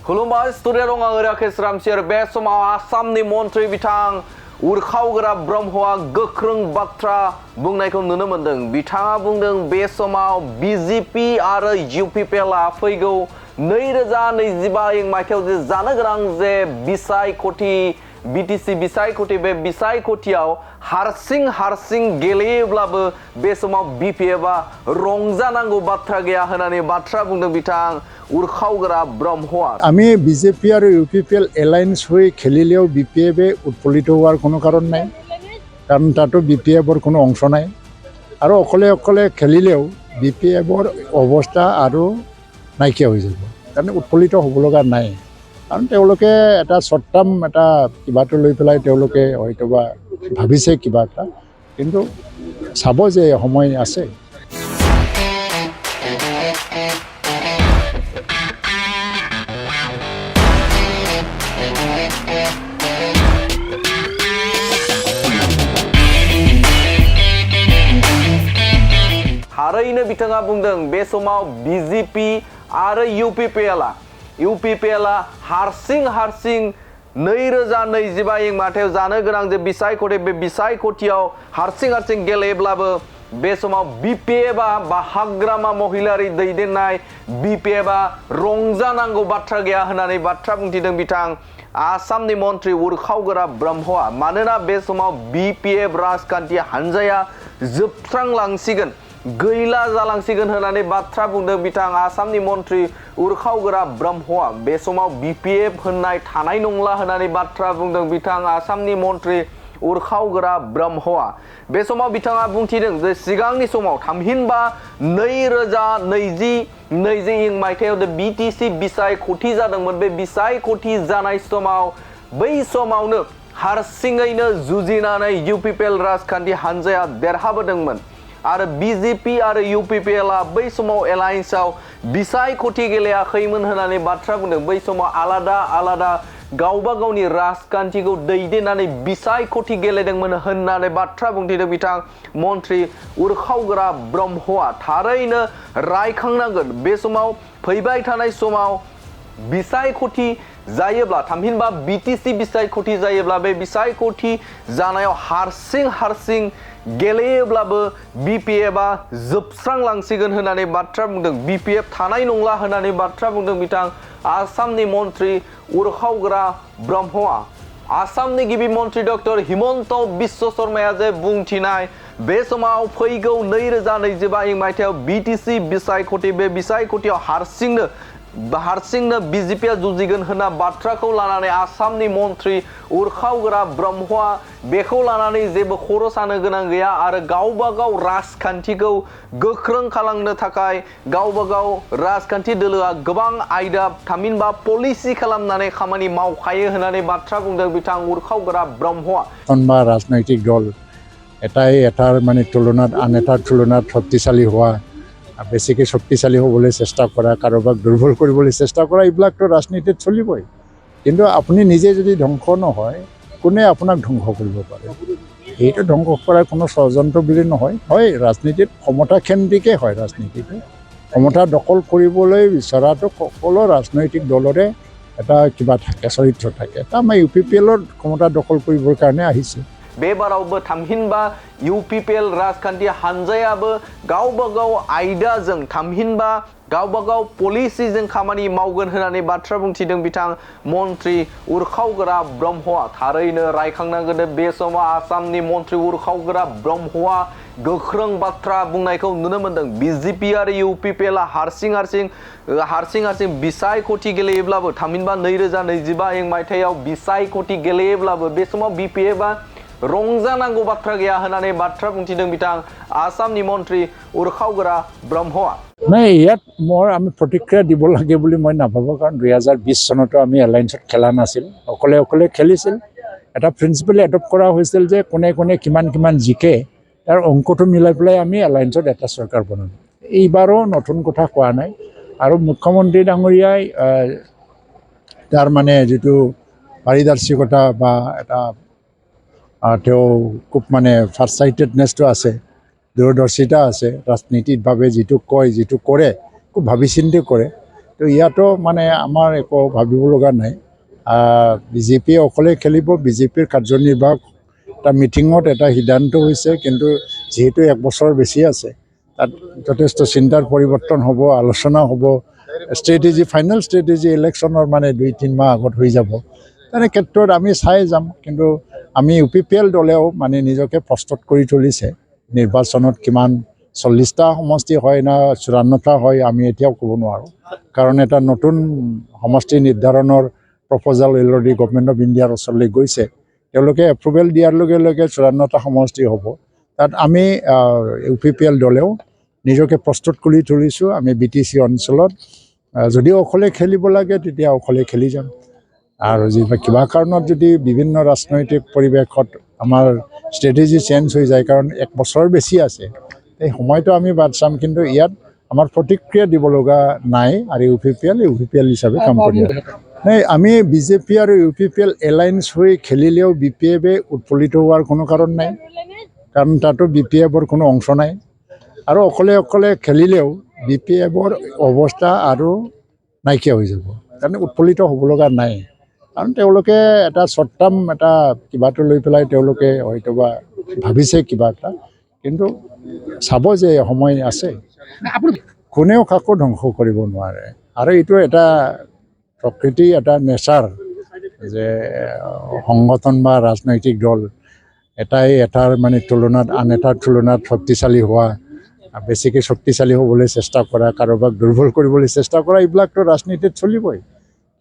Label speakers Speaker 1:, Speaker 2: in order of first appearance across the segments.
Speaker 1: खुलुमबाय स्टुडिअ दं आं राकेश रामसियार बे समाव आसामनि मन्थ्रि बिथां उरखावग्रा ब्रह्मआ गोख्रों बाथ्रा बुंनायखौ नुनो मोनदों। बिथाङा बुंदों बे समाव बिजेपि आरो इउपिपिएलआ फैगौ 2025 मायथाइयाव जे जानो गोनां जे बिसायख'थि बिटिसि बिसायख'थि बे बिसायख'थियाव हारसिं गेलेयोब्लाबो बे समाव बिपिएफआ रंजानांगौ बाथ्रा गैया होननानै बाथ्रा बुंदों बिथां उरखावग्रा ब्रह्मआ।
Speaker 2: আমি বিজেপি আর ইউপিপিএল এলায়েন্স হয়ে খেলিলেও বিপিএফে উৎফুল্লিত হওয়ার কোনো কারণ নাই, কারণ তাতো বিপিএফর কোনো অংশ নাই। আর অকলে খেলিলেও বিপিএফর অবস্থা আরও নাইকিয়া হয়ে যাব, কারণ উৎফুল্লিত হ'ব লগা নাই। কাৰণ তেওঁলোকে এটা শ্বৰ্ট টাৰ্ম এটা কিবাটো লৈ পেলাই তেওঁলোকে হয়তোবা ভাবিছে কিবা এটা, কিন্তু চাব যে সময় আছে।
Speaker 1: थारैनो बिथाङा बुंदों बे समाव बिजेपि आरो इउपिपिएलआ हारसिं 2025 मायथाइयाव जानो गोनां जे बिसायख'थि बे बिसायख'थियाव हारसिं गेलेब्लाबो बे समाव बिपिएफआ बा हाग्रामा महिलारि दैदेननाय बिपिएफआ रंजानांगौ बाथ्रा गैया होननानै बाथ्रा बुंथिदों बिथां आसामनि मन्थ्रि उरखावग्रा ब्रह्मआ। मानोना बे समाव बिपिएफ राजखान्थि हानजाया जोबस्रांलांसिगोन, गैला जालांसिगोन होननानै बाथ्रा बुंदों बिथां आसामनि मन्थ्रि उरखावग्रा ब्रह्मआ। बे समाव बिपिएफ होननाय थानाय नंला होननानै बाथ्रा बुंदों बिथां आसामनि मन्थ्रि उरखावग्रा ब्रह्मआ। बे समाव बिथाङा बुंथिदों जे सिगांनि समाव थामहिनबा 2020 मायथाइयाव बिटिसि बिसायख'थि जादोंमोन। बे बिसायख'थि जानाय समाव बै समावनो हारसिङैनो जुजिनानै इउपिपिएल राजखान्थि हानजाया देरहाबोदोंमोन आरो बिजेपि आरो इउपिपिएलआ बै समाव एलायन्सआव बिसायख'थि गेलेयाखैमोन होननानै बाथ्रा बुंदों। बै समाव आलादा गावबा गावनि राजखान्थिखौ दैदेननानै बिसायख'थि गेलेदोंमोन होननानै बाथ्रा बुंथिदों बिथां मन्थ्रि उरखावग्रा ब्रह्मआ। थारैनो रायखांनांगोन बे समाव फैबाय थानाय समाव बिसायख'थि जायोब्ला थामहिनबा बिटिसि बिसायख'थि जायोब्ला बे बिसायख'थि जानायाव हारसिं गेलेयोब्लाबो बिपिएफआ जोबस्रांलांसिगोन होननानै बाथ्रा बुंदों। बिपिएफ थानाय नंला होननानै बाथ्रा बुंदों बिथां आसामनि मन्थ्रि उरखावग्रा ब्रह्मआ। आसामनि गिबि मन्थ्रि डक्टर हिमन्त बिश्व शर्माया जे बुंथिनाय बे समाव फैगौ 2025 मायथाइयाव बिटिसि बिसायख'थि बे बिसायख'थियाव हारसिंनो बिजेपिआ जुजिगोन होनना बाथ्राखौ लानानै आसामनि मन्थ्रि उरखावग्रा ब्रह्मआ बेखौ लानानै जेबो खर' सानो गोनां गैया आरो गावबा गाव राजखान्थिखौ गोख्रों खालामनो थाखाय गावबा गाव राजखान्थि दोलोआ गोबां आयदा थामहिनबा पलिसि खालामनानै खामानि मावखायो होननानै बाथ्रा बुंदों बिथां उरखावग्रा ब्रह्मआ।
Speaker 2: বা ৰাজনৈতিক দল এটাৰ মানে তুলনাত আন এটাৰ তুলনাত শক্তিশালী হোৱা, বেছিকৈ শক্তিশালী হ'বলৈ চেষ্টা কৰা, কাৰোবাক দুৰ্বল কৰিবলৈ চেষ্টা কৰা, এইবিলাকতো ৰাজনীতিত চলিবই। কিন্তু আপুনি নিজে যদি ধ্বংস নহয়, কোনে আপোনাক ধ্বংস কৰিব পাৰে? এইটো ধ্বংস কৰাৰ কোনো ষড়যন্ত্ৰ বুলি নহয়। হয়, ৰাজনীতিত ক্ষমতাকেন্দ্ৰিকে হয়। ৰাজনীতিটো ক্ষমতা দখল কৰিবলৈ বিচৰাটো সকলো ৰাজনৈতিক দলৰে এটা কিবা থাকে, চৰিত্ৰ থাকে। আমাৰ ইউপিপিএলৰ ক্ষমতা দখল কৰিবৰ কাৰণে আহিছে।
Speaker 1: बेबारावबो थामहिनबा इउपिपिएल राजखान्थि हानजायाबो गावबा गाव आयदाजों थामहिनबा गावबा गाव पलिसिजों खामानि मावगोन होननानै बाथ्रा बुंथिदों बिथां मन्थ्रि उरखावग्रा ब्रह्मआ। थारैनो रायखांनांगोन बे समाव आसामनि मन्थ्रि उरखावग्रा ब्रह्मआ गोख्रों बाथ्रा बुंनायखौ नुनो मोनदों। बिजेपि आरो इउपिपिएलआ हारसिं बिसायख'थि गेलेयोब्लाबो थामहिनबा 2025 मायथाइयाव बिसायख'थि गेलेयोब्लाबो बे समाव बिपिएफआ रंजानांगौ बाथ्रा गैया होननानै बाथ्रा बुंथिदों बिथां आसामनि मन्थ्रि उरखावग्रा ब्रह्मआ।
Speaker 2: নাই, ইয়াত আমি প্ৰতিক্ৰিয়া দিব লাগে বুলি মই নাভাবোঁ, কাৰণ 2020 চনতো আমি এলায়েন্সত খেলা নাছিল, অকলে খেলিছিল। এটা প্ৰিন্সিপল এডপ্ট কৰা হৈছিল যে কোনে কিমান জিকে তাৰ অংকটো মিলাই পেলাই আমি এলায়েন্সত এটা চৰকাৰ বনালোঁ। এইবাৰো নতুন কথা কোৱা নাই। আৰু মুখ্যমন্ত্ৰী ডাঙৰীয়াই তাৰ মানে যিটো পাৰিদৰ্শিকতা বা এটা তেওঁ খুব মানে ফাৰ্ষ্টচাইটেডনেছটো আছে, দূৰদৰ্শিতা আছে, ৰাজনীতিকভাৱে যিটো কয় যিটো কৰে খুব ভাবি চিন্তি কৰে। তো ইয়াতো মানে আমাৰ একো ভাবিব লগা নাই বিজেপিয়ে অকলে খেলিব বিজেপিৰ কাৰ্যনিৰ্বাহক এটা মিটিঙত এটা সিদ্ধান্ত হৈছে কিন্তু যেহেতু এক বছৰ বেছি আছে তাত যথেষ্ট চিন্তাৰ পৰিৱৰ্তন হ'ব আলোচনা হ'ব ষ্ট্ৰেটেজি ফাইনেল ষ্ট্ৰেটেজি ইলেকশ্যনৰ মানে 2-3 মাহ আগত হৈ যাব তেনে ক্ষেত্ৰত আমি চাই যাম কিন্তু আমি UPPL দলেও মানে নিজকে প্ৰস্তুত কৰি তুলিছে নিৰ্বাচনত কিমান 40টা সমষ্টি হয় না 54টা হয় আমি এতিয়াও ক'ব নোৱাৰোঁ কাৰণ এটা নতুন সমষ্টি নিৰ্ধাৰণৰ প্ৰপ'জাল অলৰেডি গভৰ্ণমেণ্ট অফ ইণ্ডিয়াৰ ওচৰলৈ গৈছে তেওঁলোকে এপ্ৰুভেল দিয়াৰ লগে লগে 54টা সমষ্টি হ'ব তাত আমি UPPL দলেও নিজকে প্ৰস্তুত কৰি তুলিছোঁ আমি BTC অঞ্চলত যদি অকলে খেলিব লাগে তেতিয়া অকলে খেলি যাম আৰু কিবা কাৰণত যদি বিভিন্ন ৰাজনৈতিক পৰিৱেশত আমাৰ ষ্ট্ৰেটেজি চেঞ্জ হৈ যায় কাৰণ এক বছৰ বেছি আছে এই সময়টো আমি বাদ চাম কিন্তু ইয়াত আমাৰ প্ৰতিক্ৰিয়া দিব লগা নাই আৰু UPPL হিচাপে কাম কৰি নাই আমি বিজেপি আৰু UPPL এলায়েন্স হৈ খেলিলেও BPFে উৎফুল্লিত হোৱাৰ কোনো কাৰণ নাই কাৰণ তাতো BPFৰ কোনো অংশ নাই আৰু অকলে অকলে খেলিলেও BPFৰ অৱস্থা আৰু নাইকিয়া হৈ যাব কাৰণ উৎফুল্লিত হ'ব লগা নাই কাৰণ তেওঁলোকে এটা শ্বৰ্ট টাৰ্ম এটা কিবাটো লৈ পেলাই তেওঁলোকে হয়তোবা ভাবিছে কিবা এটা কিন্তু চাব যে সময় আছে কোনেও কাকো ধ্বংস কৰিব নোৱাৰে আৰু এইটো এটা প্ৰকৃতি এটা নেচাৰ যে সংগঠন বা ৰাজনৈতিক দল এটাই এটাৰ মানে তুলনাত আন এটাৰ তুলনাত শক্তিশালী হোৱা বেছিকৈ শক্তিশালী হ'বলৈ চেষ্টা কৰা কাৰোবাক দুৰ্বল কৰিবলৈ চেষ্টা কৰা এইবিলাকতো ৰাজনীতিত চলিবই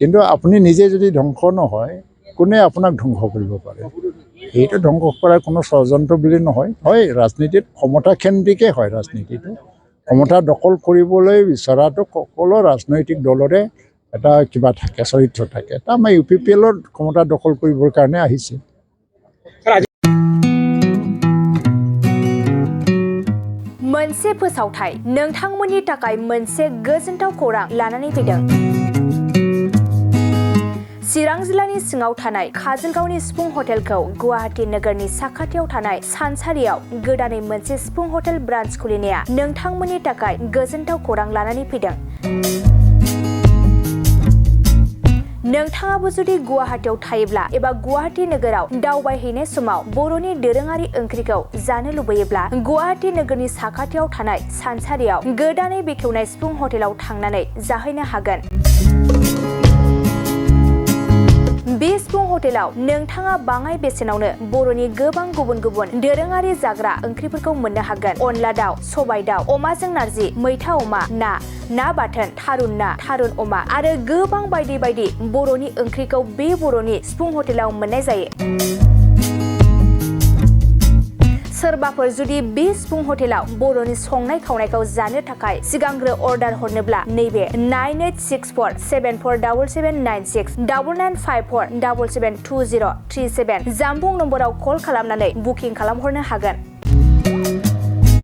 Speaker 2: কিন্তু আপুনি নিজে যদি ধ্বংস নহয় কোনে আপোনাক ধ্বংস কৰিব পাৰে এইটো ধ্বংস কৰাৰ কোনো ষড়যন্ত্ৰ বুলি নহয় হয় ৰাজনীতিত ক্ষমতাকেন্দ্ৰিকে হয় ৰাজনীতিটো ক্ষমতা দখল কৰিবলৈ বিচৰাটো সকলো ৰাজনৈতিক দলৰে এটা কিবা থাকে চৰিত্ৰ থাকে এটা আমাৰ UPPLৰ ক্ষমতা দখল কৰিবৰ কাৰণে আহিছে
Speaker 3: मोनसे फोसावथाय नोंथांमोननि थाखाय मोनसे गोजोनथाव खौरां लानानै फैदों चिरां जिल्लानि सिङाव थानाय काजलगावनि सिफुं हटेलखौ गुवाहाटी नोगोरनि साखाथियाव थानाय सानसारियाव गोदानै मोनसे सिफुं हटेल ब्रान्च खुलिनाया नोंथांमोननि थाखाय गोजोनथाव खौरां लानानै फैदों नोंथाङाबो जुदि गुवाहाटीयाव थायोब्ला एबा गुवाहाटी नोगोराव दावबायहैनाय समाव बर'नि दोरोङारि ओंख्रिखौ जानो लुबैयोब्ला गुवाहाटी नोगोरनि साखाथियाव थानाय सानसारियाव गोदानै बेखेवनाय सिफुं हटेलाव थांनानै जाहैनो हागोन बे सिफुं हटेलाव नोंथाङा बाङाय बेसेनावनो बर'नि गोबां गुबुन गुबुन दोरोङारि जाग्रा ओंख्रिफोरखौ मोननो हागोन अनला दाउ सबाय दाउ अमाजों नारजि मैथा अमा ना बाथोन थारुन अमा आरो गोबां बायदि बायदि बर'नि ओंख्रिखौ बे बर'नि सिफुं हटेलाव मोननाय जायो सोरबाफोर जुदि बे सिफुं हटेलाव बर'नि संनाय खावनायखौ जानो थाखाय सिगांग्रो अर्डार हरनोब्ला नैबे 9864747796 9954772037 जामबुं नम्बराव कल खालामनानै बुकिं खालामहरनो हागोन